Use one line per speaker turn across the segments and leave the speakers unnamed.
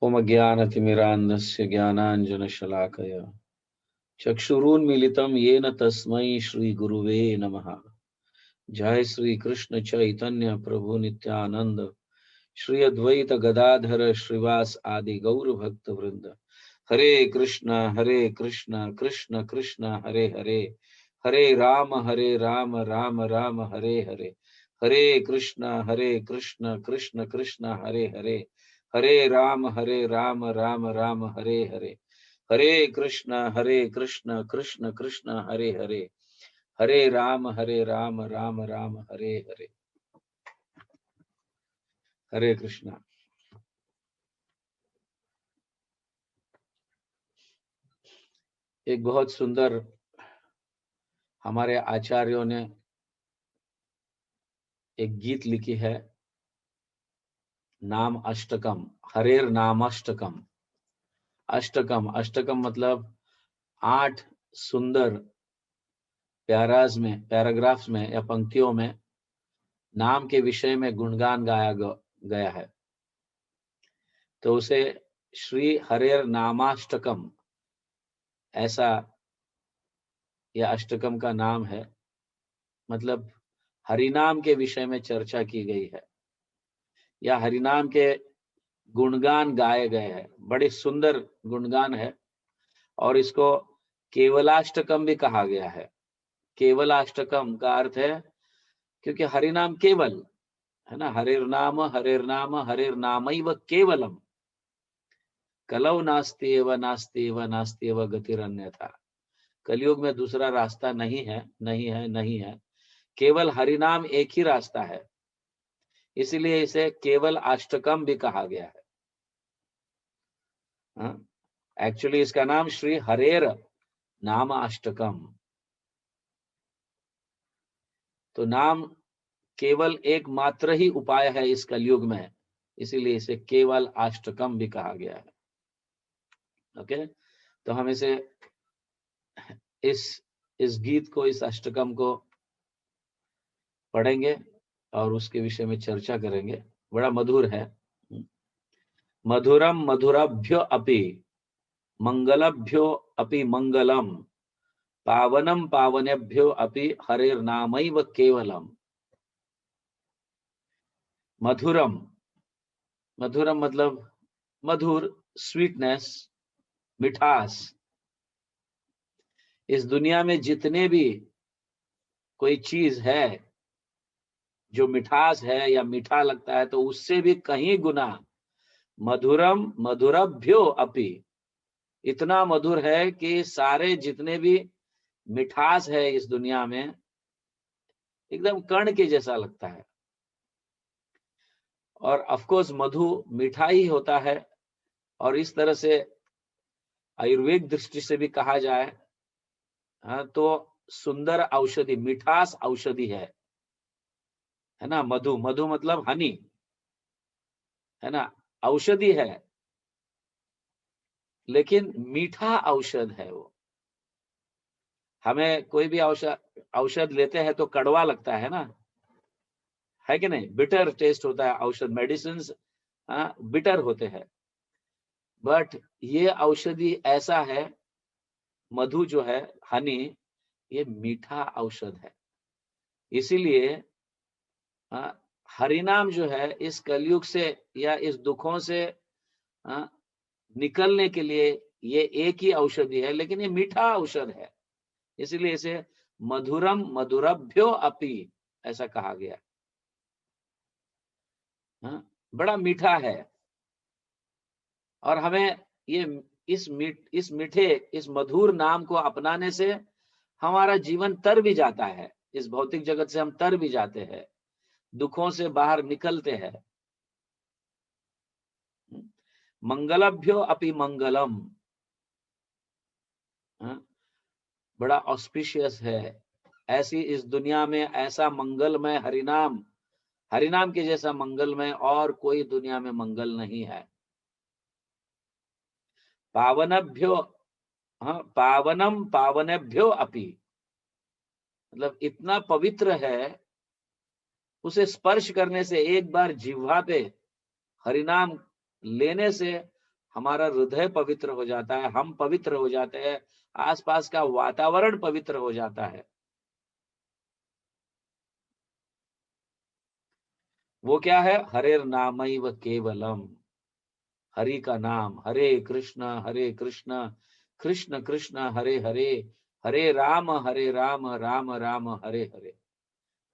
ओम ज्ञानतिमिरान्धस्य ज्ञानाञ्जनशलाकया चक्षुरुन्मीलितं येन तस्मै श्रीगुरुवे नमः। जय श्री कृष्ण चैतन्य प्रभु नित्यानंद श्री अद्वैत गदाधर श्रीवास आदि गौर भक्त वृंद। हरे कृष्ण कृष्ण कृष्ण हरे हरे, हरे राम राम राम हरे हरे। हरे कृष्ण कृष्ण कृष्ण हरे हरे, हरे राम राम राम हरे हरे। हरे कृष्ण कृष्ण कृष्ण हरे हरे, हरे राम राम राम हरे हरे। हरे कृष्णा। एक बहुत सुंदर हमारे आचार्यों ने एक गीत लिखी है, नाम अष्टकम, हरेर नामाष्टकम। अष्टकम, अष्टकम मतलब 8 सुंदर पैराग्राफ्स में या पंक्तियों में नाम के विषय में गुणगान गाया गया है। तो उसे श्री हरेर नामाष्टकम ऐसा यह अष्टकम का नाम है। मतलब हरिनाम के विषय में चर्चा की गई है या हरिनाम के गुणगान गाए गए हैं। बड़े सुंदर गुणगान है और इसको केवलाष्टकम भी कहा गया है। केवलाष्टकम का अर्थ है क्योंकि हरिनाम केवल है ना, हरेर नाम हरेर नामैव केवलम, कलौ नास्ति एव गतिरन्यथा। कलयुग में दूसरा रास्ता नहीं है। केवल हरिनाम एक ही रास्ता है, इसीलिए इसे केवल अष्टकम भी कहा गया है। एक्चुअली इसका नाम श्री हरेर नाम अष्टकम। तो नाम केवल एक मात्र ही उपाय है इस कलयुग में, इसीलिए इसे केवल अष्टकम भी कहा गया है। ओके, तो हम इसे इस गीत को, इस अष्टकम को पढ़ेंगे और उसके विषय में चर्चा करेंगे। बड़ा मधुर है। मधुरम मधुरभ्यो अपि मंगलभ्यो अपि मंगलम, पावनम पावनेभ्यो अपि हरेर्नामैव केवलम। मधुरम, मधुरम मतलब मधुर, स्वीटनेस, मिठास। इस दुनिया में जितने भी कोई चीज है जो मिठास है या मीठा लगता है, तो उससे भी कहीं गुना मधुरम मधुरभ्यो अपि, इतना मधुर है कि सारे जितने भी मिठास है इस दुनिया में एकदम कर्ण के जैसा लगता है। और ऑफ कोर्स मधु मीठा ही होता है, और इस तरह से आयुर्वेद दृष्टि से भी कहा जाए तो सुंदर औषधि, मिठास औषधि है ना। मधु, मधु मतलब हनी, है ना, औषधि है लेकिन मीठा औषध है वो। हमें कोई भी औषध लेते हैं तो कड़वा लगता है ना, है कि नहीं, बिटर टेस्ट होता है औषध, मेडिसिन बिटर होते हैं। बट ये औषधि ऐसा है, मधु जो है, हनी, ये मीठा औषध है। इसीलिए हरिनाम जो है इस कलयुग से या इस दुखों से निकलने के लिए ये एक ही औषधि है, लेकिन ये मीठा औषध है, इसीलिए इसे मधुरम मधुरभ्यो अपि ऐसा कहा गया। बड़ा मीठा है और हमें ये इस मीठे, इस मधुर नाम को अपनाने से हमारा जीवन तर भी जाता है। इस भौतिक जगत से हम तर भी जाते हैं, दुखों से बाहर निकलते हैं। मंगलभ्यो अपि मंगलम, बड़ा ऑस्पिशियस है। ऐसी इस दुनिया में ऐसा मंगलमय हरिनाम, हरिनाम के जैसा मंगलमय और कोई दुनिया में मंगल नहीं है। पावनभ्यो, पावनम पावनेभ्यो अपि, मतलब इतना पवित्र है, उसे स्पर्श करने से, एक बार जिह्वा पे हरिनाम लेने से हमारा हृदय पवित्र हो जाता है, हम पवित्र हो जाते हैं, आसपास का वातावरण पवित्र हो जाता है। वो क्या है? हरेर नामैव केवलम, हरि का नाम। हरे कृष्ण कृष्ण कृष्ण हरे हरे, हरे राम राम राम हरे हरे।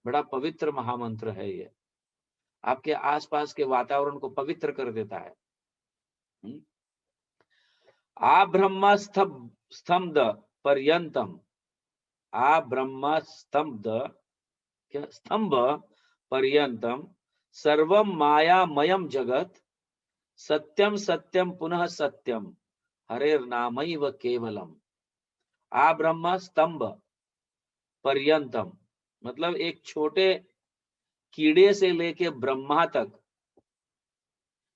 बड़ा पवित्र महामंत्र है ये, आपके आसपास के वातावरण को पवित्र कर देता है। आ ब्रह्म स्तंभ पर्यंतम, आ ब्रह्म स्तंभ पर्यंतम सर्वम मायामयम जगत, सत्यम सत्यम पुनः सत्यम, हरेर नामैव केवलम। आ ब्रह्म स्तंभ पर्यंतम मतलब एक छोटे कीड़े से लेके ब्रह्मा तक,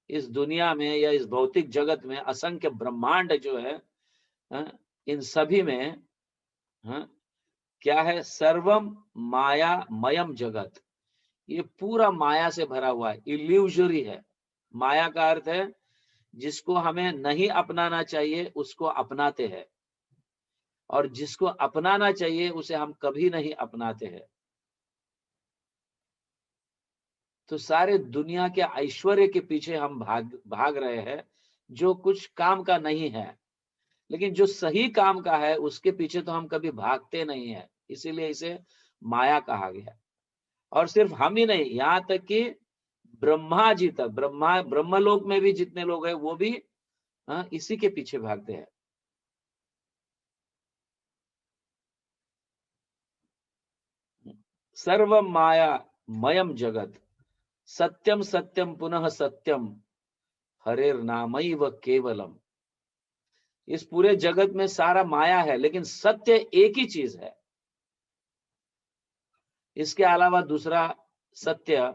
इस दुनिया में या इस भौतिक जगत में असंख्य ब्रह्मांड जो है, इन सभी में क्या है? सर्वम मायामयम जगत, ये पूरा माया से भरा हुआ है, इल्यूजरी है। माया का अर्थ है जिसको हमें नहीं अपनाना चाहिए उसको अपनाते हैं, और जिसको अपनाना चाहिए उसे हम कभी नहीं अपनाते हैं। तो सारे दुनिया के ऐश्वर्य के पीछे हम भाग रहे हैं, जो कुछ काम का नहीं है। लेकिन जो सही काम का है उसके पीछे तो हम कभी भागते नहीं है, इसीलिए इसे माया कहा गया। और सिर्फ हम ही नहीं, यहाँ तक कि ब्रह्मा जी तक, ब्रह्मलोक में भी जितने लोग हैं वो भी इसी के पीछे भागते हैं। सर्व माया मयम जगत, सत्यम सत्यम पुनः सत्यम, हरेर नामैव केवलम। इस पूरे जगत में सारा माया है, लेकिन सत्य एक ही चीज है, इसके अलावा दूसरा सत्य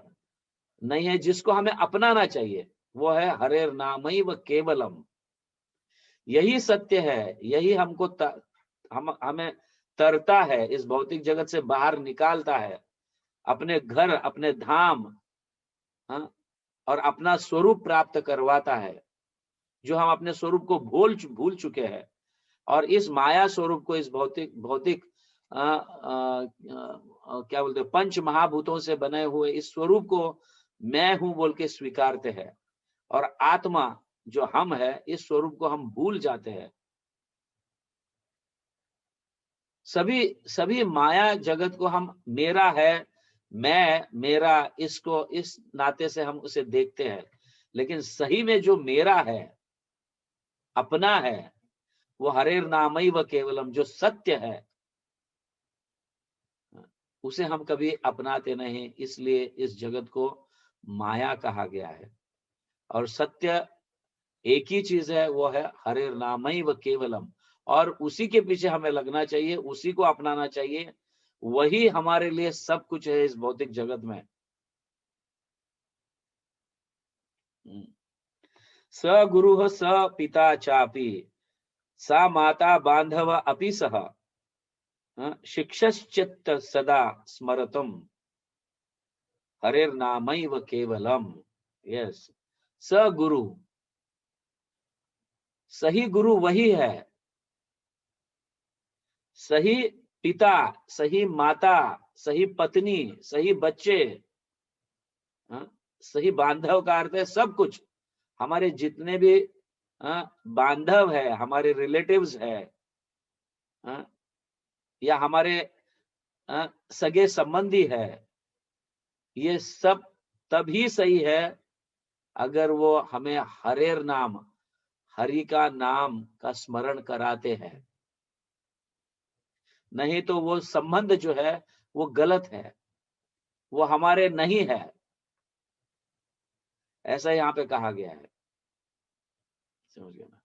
नहीं है जिसको हमें अपनाना चाहिए। वो है हरेर नामैव केवलम। यही सत्य है, यही हमको हमें तरता है, इस भौतिक जगत से बाहर निकालता है, अपने घर, अपने धाम, और अपना स्वरूप प्राप्त करवाता है, जो हम अपने स्वरूप को भूल चुके हैं। और इस माया स्वरूप को, इस भौतिक भौतिक क्या बोलते हैं, पंच महाभूतों से बने हुए इस स्वरूप को मैं हूं बोल के स्वीकारते हैं, और आत्मा जो हम है, इस स्वरूप को हम भूल जाते हैं। सभी माया जगत को हम मेरा है, मैं मेरा, इसको इस नाते से हम उसे देखते हैं। लेकिन सही में जो मेरा है, अपना है, वो हरेर नामैव केवलम, जो सत्य है, उसे हम कभी अपनाते नहीं, इसलिए इस जगत को माया कहा गया है। और सत्य एक ही चीज है, वो है हरेर नामैव केवलम, और उसी के पीछे हमें लगना चाहिए, उसी को अपनाना चाहिए। वही हमारे लिए सब कुछ है इस भौतिक जगत में। स गुरु स पिता चापि, सा माता बांधव अपि सह, शिक्षश्चित्त सदा स्मरतम, हरेर नामैव केवलम। यस, स गुरु, सही गुरु वही है, सही पिता, सही माता, सही पत्नी, सही बच्चे, सही बांधव का अर्थ है सब कुछ। हमारे जितने भी बांधव है, हमारे रिलेटिव्स है, या हमारे सगे संबंधी है, ये सब तभी सही है अगर वो हमें हरेर नाम, हरि का नाम का स्मरण कराते हैं। नहीं तो वो संबंध जो है वो गलत है, वो हमारे नहीं है, ऐसा यहाँ पे कहा गया है। समझ गया ना?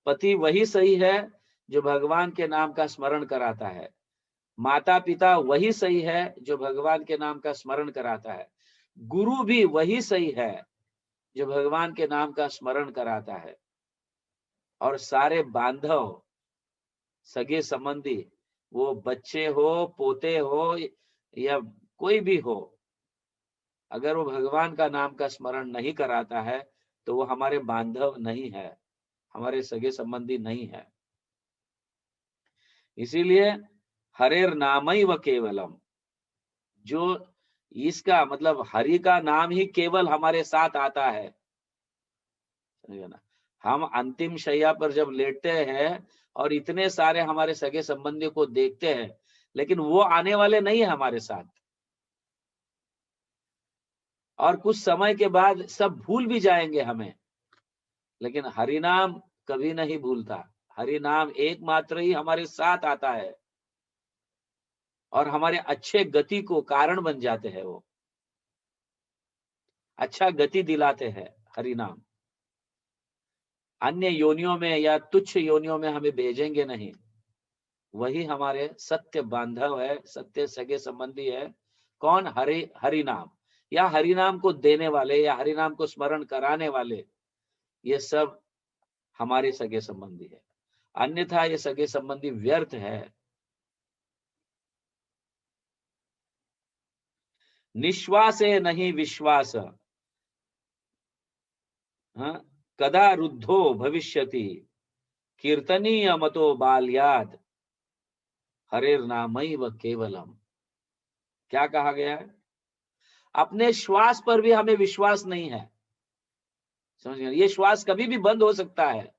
पति वही सही है जो भगवान के नाम का स्मरण कराता है, माता पिता वही सही है जो भगवान के नाम का स्मरण कराता है, गुरु भी वही सही है जो भगवान के नाम का स्मरण कराता है, और सारे बांधव, सगे संबंधी, वो बच्चे हो, पोते हो, या कोई भी हो, अगर वो भगवान का नाम का स्मरण नहीं कराता है तो वो हमारे बांधव नहीं है, हमारे सगे संबंधी नहीं है। इसीलिए हरेर नामैव केवलम, जो इसका मतलब हरि का नाम ही केवल हमारे साथ आता है, समझे ना। हम अंतिम शैया पर जब लेटते हैं और इतने सारे हमारे सगे संबंधियों को देखते हैं, लेकिन वो आने वाले नहीं है हमारे साथ, और कुछ समय के बाद सब भूल भी जाएंगे हमें, लेकिन हरि नाम कभी नहीं भूलता। हरि नाम एकमात्र ही हमारे साथ आता है और हमारे अच्छे गति को कारण बन जाते हैं, वो अच्छा गति दिलाते हैं हरि नाम। अन्य योनियों में या तुच्छ योनियों में हमें भेजेंगे नहीं, वही हमारे सत्य बांधव है, सत्य सगे संबंधी है। कौन? हरि नाम, या हरि नाम को देने वाले, या हरि नाम को स्मरण कराने वाले, ये सब हमारे सगे संबंधी है। अन्यथा ये सगे संबंधी व्यर्थ है। निश्वासे नहीं विश्वास, हाँ, कदा रुद्धो भविष्यति, कीर्तनीय मतो बाल्याद, हरेर नामैव केवलम। क्या कहा गया है? अपने श्वास पर भी हमें विश्वास नहीं है, समझ गए? ये श्वास कभी भी बंद हो सकता है।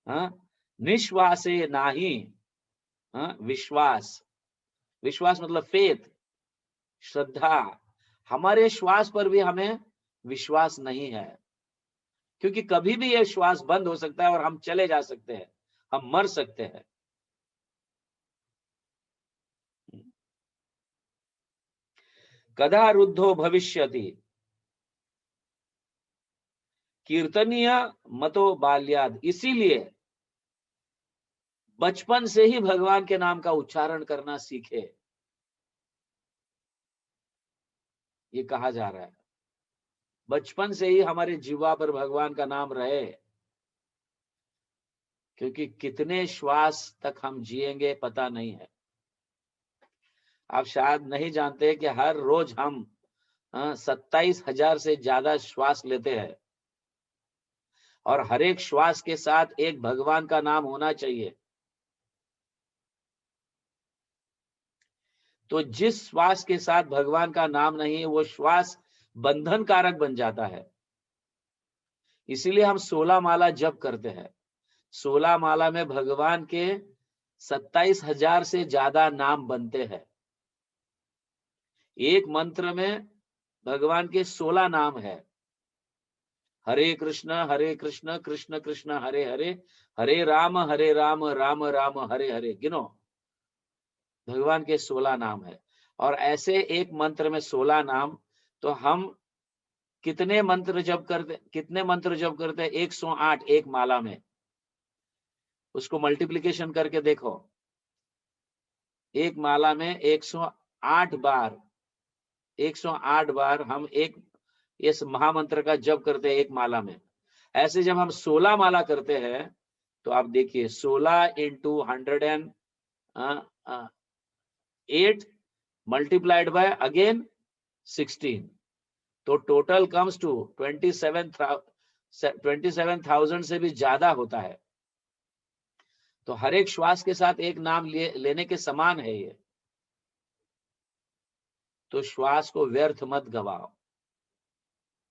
हाँ, निश्वासे नाही, हाँ, विश्वास, विश्वास मतलब फेथ, श्रद्धा। हमारे श्वास पर भी हमें विश्वास नहीं है, क्योंकि कभी भी यह श्वास बंद हो सकता है और हम चले जा सकते हैं, हम मर सकते हैं। कदा रुद्धो भविष्यति, कीर्तनीय मतो बाल्याद। इसीलिए बचपन से ही भगवान के नाम का उच्चारण करना सीखे, ये कहा जा रहा है। बचपन से ही हमारे जीवा पर भगवान का नाम रहे, क्योंकि कितने श्वास तक हम जिएंगे पता नहीं है। आप शायद नहीं जानते कि हर रोज हम 27,000 से ज्यादा श्वास लेते हैं, और हर एक श्वास के साथ एक भगवान का नाम होना चाहिए। तो जिस श्वास के साथ भगवान का नाम नहीं है, वो श्वास बंधन कारक बन जाता है। इसीलिए हम 16 माला जप करते हैं। 16 माला में भगवान के 27,000 से ज्यादा नाम बनते हैं। एक मंत्र में भगवान के 16 नाम है। हरे कृष्ण कृष्ण कृष्ण हरे हरे, हरे राम राम राम हरे हरे। गिनो, भगवान के 16 नाम है। और ऐसे एक मंत्र में 16 नाम, तो हम कितने मंत्र जप करते? 108 एक माला में। उसको मल्टीप्लिकेशन करके देखो, एक माला में 108 बार, 108 बार हम एक इस महामंत्र का जप करते हैं एक माला में। ऐसे जब हम 16 माला करते हैं, तो आप देखिए 16 इंटू 108 मल्टीप्लाइड बाय अगेन 16, तो टोटल कम्स टू 27,000 से भी ज्यादा होता है। तो हर एक श्वास के साथ एक नाम लेने के समान है ये। तो श्वास को व्यर्थ मत गवाओ।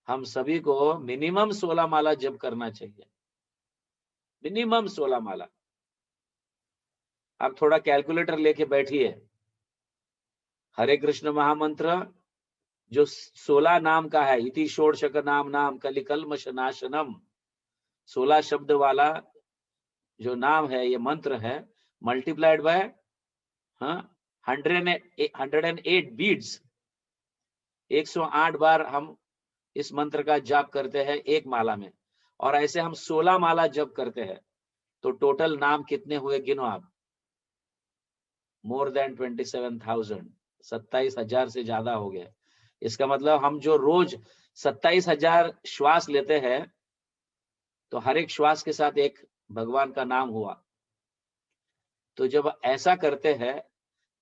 हम सभी को मिनिमम 16 माला जप करना चाहिए, मिनिमम 16 माला। आप थोड़ा कैलकुलेटर लेके बैठिए। हरे कृष्ण महामंत्र जो 16 नाम का है, इति षोडशक नाम नाम कलिकल्मष नाशनम, 16 शब्द वाला जो नाम है, ये मंत्र है, मल्टीप्लाइड बाय 108 बीट्स, 108 बार हम इस मंत्र का जाप करते हैं एक माला में। और ऐसे हम 16 माला जप करते हैं, तो टोटल नाम कितने हुए गिनो आप? मोर देन 27,000, 27,000 से ज्यादा हो गया। इसका मतलब हम जो रोज 27,000 श्वास लेते हैं, तो हर एक श्वास के साथ एक भगवान का नाम हुआ। तो जब ऐसा करते हैं,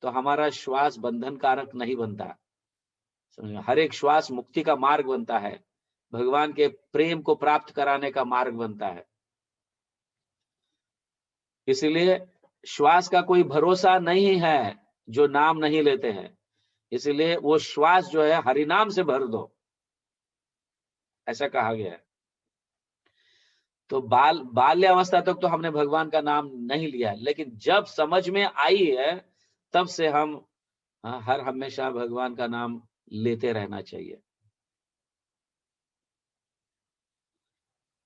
तो हमारा श्वास बंधन कारक नहीं बनता, समझ? हर एक श्वास मुक्ति का मार्ग बनता है। भगवान के प्रेम को प्राप्त कराने का मार्ग बनता है। इसलिए श्वास का कोई भरोसा नहीं है जो नाम नहीं लेते हैं, इसलिए वो श्वास जो है हरिनाम से भर दो, ऐसा कहा गया है। तो बाल्यावस्था तक तो हमने भगवान का नाम नहीं लिया है, लेकिन जब समझ में आई है तब से हम हर हमेशा भगवान का नाम लेते रहना चाहिए।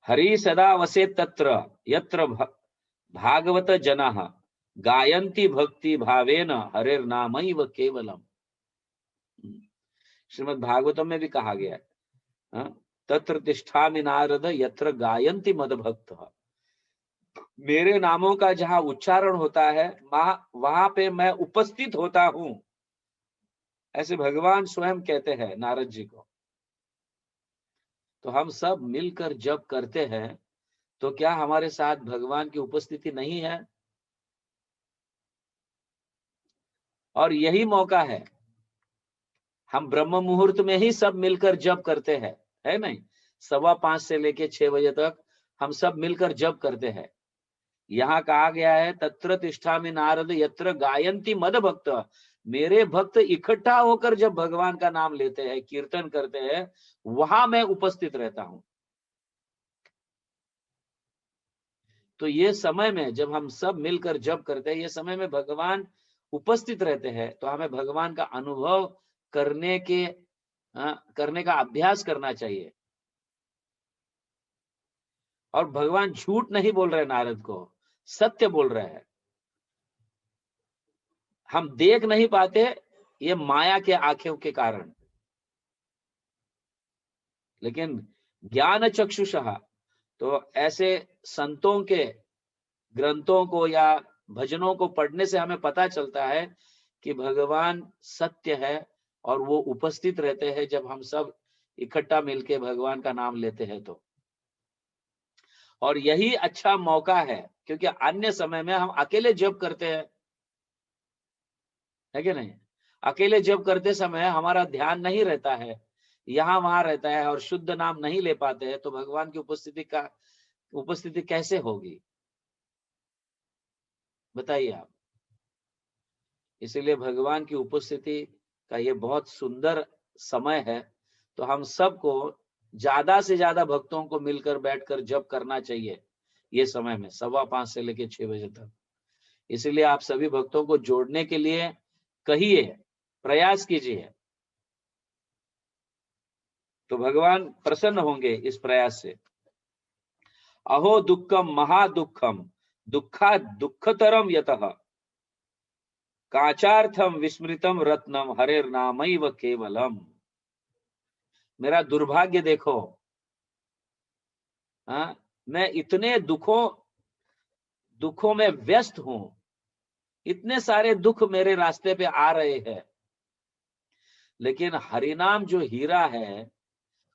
हरि सदा वसे तत्र यत्र भागवत जनाः गायन्ति भक्ति भावेन हरेर नामैव केवलम। श्रीमद् भागवतम में भी कहा गया है, तत्र तिष्ठामि नारद यत्र गायन्ति मद भक्त। मेरे नामों का जहां उच्चारण होता है वहां पे मैं उपस्थित होता हूं, ऐसे भगवान स्वयं कहते हैं नारद जी को। तो हम सब मिलकर जप करते हैं, तो क्या हमारे साथ भगवान की उपस्थिति नहीं है? और यही मौका है, हम ब्रह्म मुहूर्त में ही सब मिलकर जप करते हैं, है नहीं? 5:15 से लेके 6 बजे तक हम सब मिलकर जप करते हैं। यहाँ कहा गया है तत्र तिष्ठामि नारद यत्र गायन्ति मद भक्त। मेरे भक्त इकट्ठा होकर जब भगवान का नाम लेते हैं, कीर्तन करते हैं, वहां मैं उपस्थित रहता हूं। तो ये समय में जब हम सब मिलकर जप करते हैं, ये समय में भगवान उपस्थित रहते हैं, तो हमें भगवान का अनुभव करने का अभ्यास करना चाहिए। और भगवान झूठ नहीं बोल रहे नारद को, सत्य बोल रहे हैं। हम देख नहीं पाते, ये माया के आंखों के कारण, लेकिन ज्ञान चक्षुषः, तो ऐसे संतों के ग्रंथों को या भजनों को पढ़ने से हमें पता चलता है कि भगवान सत्य है और वो उपस्थित रहते हैं जब हम सब इकट्ठा मिलके भगवान का नाम लेते हैं। तो और यही अच्छा मौका है, क्योंकि अन्य समय में हम अकेले जप करते हैं, है कि नहीं? अकेले जप करते समय हमारा ध्यान नहीं रहता है, यहाँ वहां रहता है और शुद्ध नाम नहीं ले पाते हैं, तो भगवान की उपस्थिति कैसे होगी, बताइए आप। इसीलिए भगवान की उपस्थिति का ये बहुत सुंदर समय है। तो हम सबको ज्यादा से ज्यादा भक्तों को मिलकर बैठकर जप करना चाहिए ये समय में, 5:15 से लेकर 6 बजे तक। इसलिए आप सभी भक्तों को जोड़ने के लिए कहिए, प्रयास कीजिए, तो भगवान प्रसन्न होंगे इस प्रयास से। अहो दुःखम महादुःखम दुःखा दुःखतरम यतः काचार्थम विस्मृतम रत्नम हरेर नामैव केवलम। मेरा दुर्भाग्य देखो, मैं इतने दुखों में व्यस्त हूं, इतने सारे दुख मेरे रास्ते पे आ रहे हैं, लेकिन हरिनाम जो हीरा है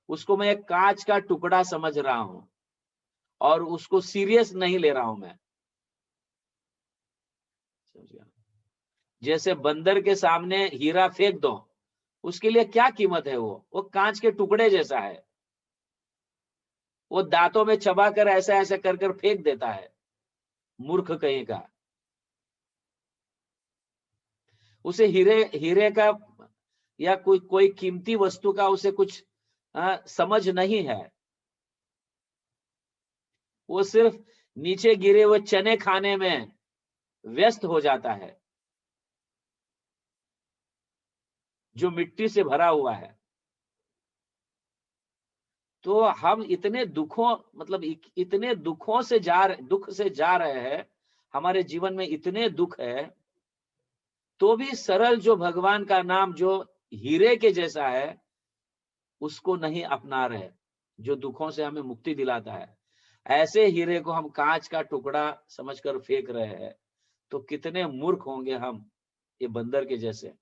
उसको मैं एक कांच का टुकड़ा समझ रहा हूं और उसको सीरियस नहीं ले रहा हूं मैं। जैसे बंदर के सामने हीरा फेंक दो, उसके लिए क्या कीमत है? वो कांच के टुकड़े जैसा है, वो दांतों में चबा कर ऐसा ऐसा कर कर फेंक देता है, मूर्ख कहीं का। उसे हीरे का या कोई कीमती वस्तु का उसे कुछ समझ नहीं है। वो सिर्फ नीचे गिरे हुए चने खाने में व्यस्त हो जाता है, जो मिट्टी से भरा हुआ है। तो हम इतने इतने दुख से जा रहे हैं, हमारे जीवन में इतने दुख है, तो भी सरल जो भगवान का नाम जो हीरे के जैसा है उसको नहीं अपना रहे, जो दुखों से हमें मुक्ति दिलाता है। ऐसे हीरे को हम कांच का टुकड़ा समझकर फेंक रहे हैं, तो कितने मूर्ख होंगे हम, ये बंदर के जैसे।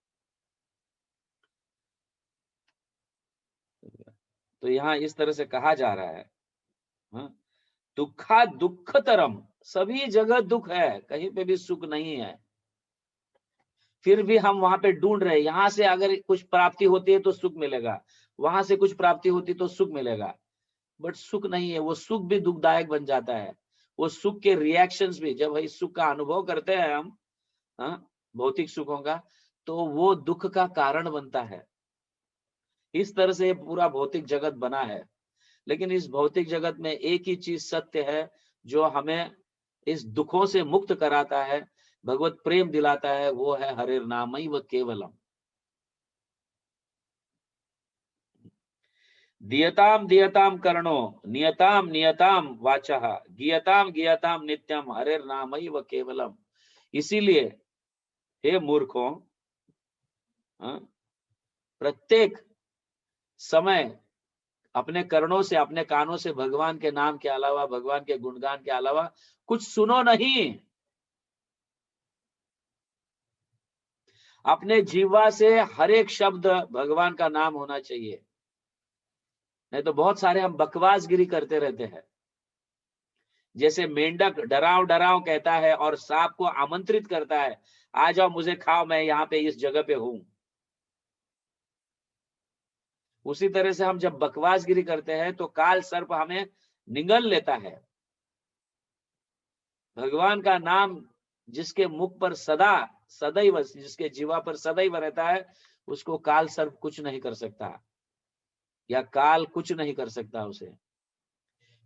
तो यहाँ इस तरह से कहा जा रहा है, दुखा दुःखतरम, सभी जगह दुख है, कहीं पे भी सुख नहीं है। फिर भी हम वहां पे ढूंढ रहे हैं, यहाँ से अगर कुछ प्राप्ति होती है तो सुख मिलेगा, वहां से कुछ प्राप्ति होती तो सुख मिलेगा, बट सुख नहीं है, वो सुख भी दुखदायक बन जाता है। वो सुख के रिएक्शंस भी, जब भाई सुख का अनुभव करते हैं हम, भौतिक सुखों का, तो वो दुख का कारण बनता है। इस तरह से पूरा भौतिक जगत बना है। लेकिन इस भौतिक जगत में एक ही चीज सत्य है जो हमें इस दुखों से मुक्त कराता है, भगवत प्रेम दिलाता है, वो है हरिर नामैव केवलम। दियताम दियताम कर्णो नियताम नियताम वाचः गियताम गियताम नित्यम हरिर नामैव केवलम। इसीलिए हे मूर्खों, प्रत्येक समय अपने कर्णों से, अपने कानों से भगवान के नाम के अलावा, भगवान के गुणगान के अलावा कुछ सुनो नहीं। अपने जीवा से हर एक शब्द भगवान का नाम होना चाहिए, नहीं तो बहुत सारे हम बकवासगिरी करते रहते हैं। जैसे मेंढक डराओ डराओ कहता है और सांप को आमंत्रित करता है, आ जाओ मुझे खाओ, मैं यहाँ पे इस जगह पे हूं। उसी तरह से हम जब बकवासगिरी करते हैं तो काल सर्प हमें निगल लेता है। भगवान का नाम जिसके मुख पर सदा सदैव, जिसके जीवा पर सदैव रहता है, उसको काल सर्प कुछ नहीं कर सकता, या काल कुछ नहीं कर सकता उसे,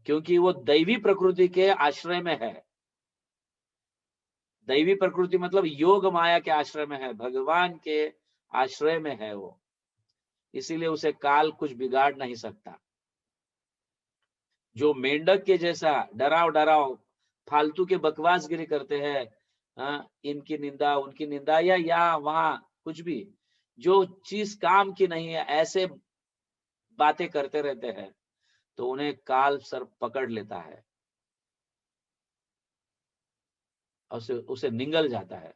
क्योंकि वो दैवी प्रकृति के आश्रय में है। दैवी प्रकृति मतलब योग माया के आश्रय में है, भगवान के आश्रय में है वो, इसीलिए उसे काल कुछ बिगाड़ नहीं सकता। जो मेंढक के जैसा डराओ डराओ फालतू के बकवासगिरी करते हैं, इनकी निंदा उनकी निंदा, या वहां कुछ भी जो चीज काम की नहीं है, ऐसे बातें करते रहते हैं, तो उन्हें काल सर्प पकड़ लेता है और उसे निगल जाता है,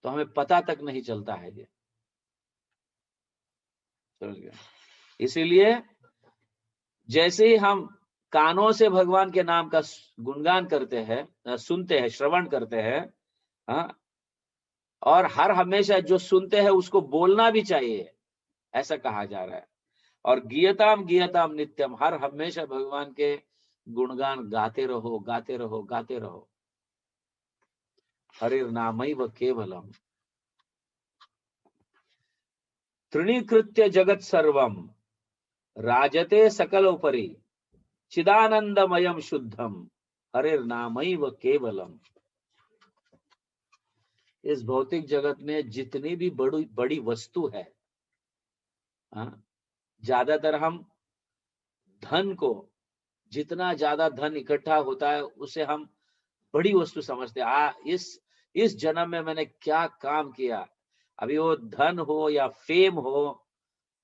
तो हमें पता तक नहीं चलता है ये। समझ गए? इसीलिए जैसे ही हम कानों से भगवान के नाम का गुणगान करते हैं, सुनते हैं, श्रवण करते हैं, और हर हमेशा जो सुनते हैं उसको बोलना भी चाहिए, ऐसा कहा जा रहा है। और गियताम गियताम नित्यम, हर हमेशा भगवान के गुणगान गाते रहो, गाते रहो, गाते रहो। हरिर नामैव केवलम तृणीकृत्य जगत सर्वम राजते सकल उपरि चिदानंदमयम शुद्धम हरिर नामैव केवलम। इस भौतिक जगत में जितनी भी बड़ी बड़ी वस्तु है, ज्यादातर हम धन को, जितना ज्यादा धन इकट्ठा होता है उसे हम बड़ी वस्तु समझते हैं। इस जन्म में मैंने क्या काम किया, अभी वो धन हो या फेम हो,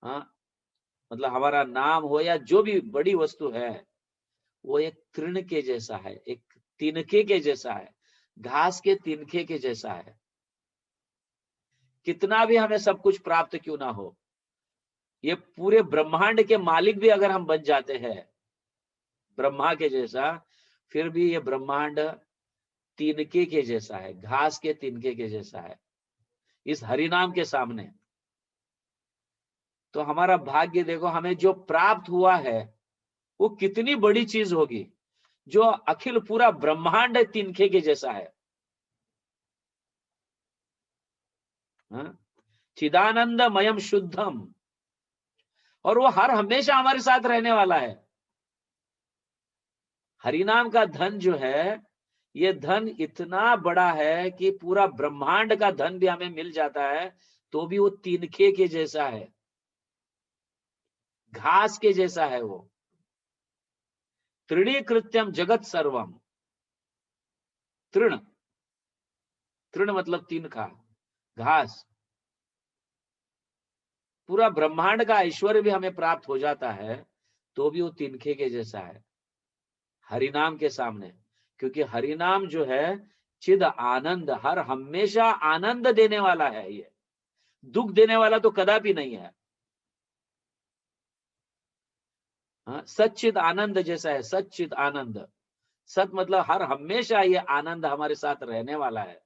मतलब हमारा नाम हो या जो भी बड़ी वस्तु है, वो एक तृण के जैसा है, एक तिनके के जैसा है, घास के तिनके के जैसा है। कितना भी हमें सब कुछ प्राप्त क्यों ना हो, ये पूरे ब्रह्मांड के मालिक भी अगर हम बन जाते हैं ब्रह्मा के जैसा, फिर भी ये ब्रह्मांड तिनके के जैसा है, घास के तिनके के जैसा है इस हरिनाम के सामने। तो हमारा भाग्य देखो, हमें जो प्राप्त हुआ है वो कितनी बड़ी चीज होगी, जो अखिल पूरा ब्रह्मांड तिनके के जैसा है। चिदानंदमयम शुद्धम, और वो हर हमेशा हमारे साथ रहने वाला है। हरिनाम का धन जो है, ये धन इतना बड़ा है कि पूरा ब्रह्मांड का धन भी हमें मिल जाता है तो भी वो तिनके के जैसा है, घास के जैसा है वो। तृणीकृत्यम जगत सर्वम, तृण, तृण मतलब तिनका, घास। पूरा ब्रह्मांड का ऐश्वर्य भी हमें प्राप्त हो जाता है तो भी वो तिनके के जैसा है हरिनाम के सामने, क्योंकि हरिनाम जो है चिद आनंद, हर हमेशा आनंद देने वाला है। ये दुख देने वाला तो कदापि नहीं है। सच्चिद आनंद जैसा है, सच्चिद आनंद। सत मतलब हर हमेशा ये आनंद हमारे साथ रहने वाला है।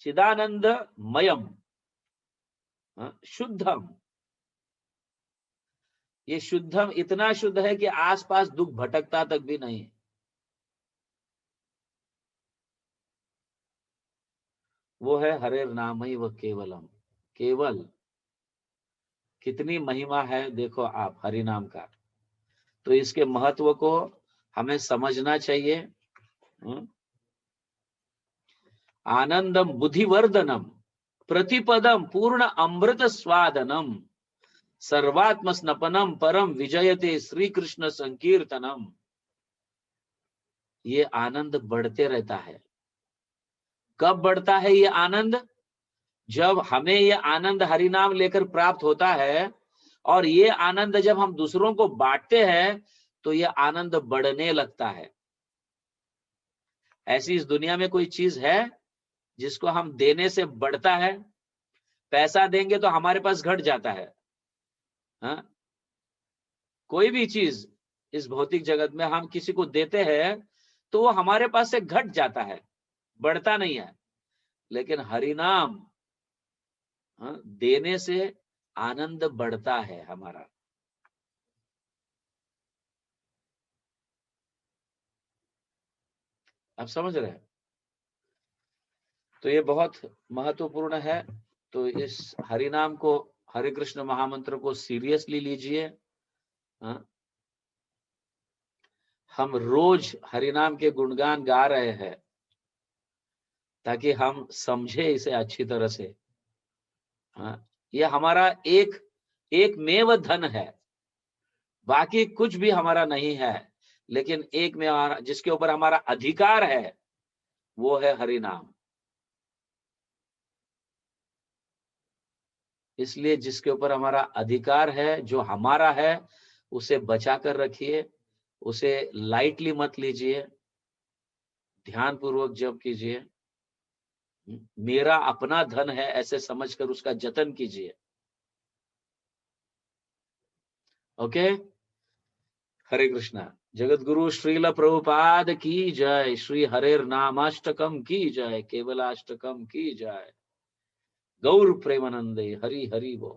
चिदानंद मयम, शुद्धम, ये शुद्धम इतना शुद्ध है कि आसपास दुख भटकता तक भी नहीं। वो है हरेर नाम ही व केवलम, केवल। कितनी महिमा है देखो आप हरि नाम का। तो इसके महत्व को हमें समझना चाहिए। आनंदम बुद्धिवर्धनम प्रतिपदम पूर्ण अमृत स्वादनम सर्वात्म स्नपनम परम विजयते श्री कृष्ण संकीर्तनम। ये आनंद बढ़ते रहता है। कब बढ़ता है ये आनंद? जब हमें ये आनंद हरिनाम लेकर प्राप्त होता है, और ये आनंद जब हम दूसरों को बांटते हैं तो ये आनंद बढ़ने लगता है। ऐसी इस दुनिया में कोई चीज है जिसको हम देने से बढ़ता है? पैसा देंगे तो हमारे पास घट जाता है। हाँ? कोई भी चीज इस भौतिक जगत में हम किसी को देते हैं तो वो हमारे पास से घट जाता है, बढ़ता नहीं है। लेकिन हरिनाम देने से आनंद बढ़ता है हमारा। आप समझ रहे हैं? तो ये बहुत महत्वपूर्ण है। तो इस हरिनाम को, हरे कृष्ण महामंत्र को सीरियसली लीजिए। हम रोज हरिनाम के गुणगान गा रहे हैं ताकि हम समझे इसे अच्छी तरह से। ये हमारा एक मेव धन है, बाकी कुछ भी हमारा नहीं है। लेकिन एक में हमारा, जिसके ऊपर हमारा अधिकार है, वो है हरिनाम। इसलिए जिसके ऊपर हमारा अधिकार है, जो हमारा है, उसे बचा कर रखिए, उसे लाइटली मत लीजिए, ध्यान पूर्वक जप कीजिए। मेरा अपना धन है ऐसे समझकर उसका जतन कीजिए। ओके, हरे कृष्णा। जगत गुरु श्रील प्रभुपाद की जय। श्री हरेर नामाष्टकम की जय। केवलाष्टकम की जय। गौर प्रेमानंदे। हरि हरि बोल।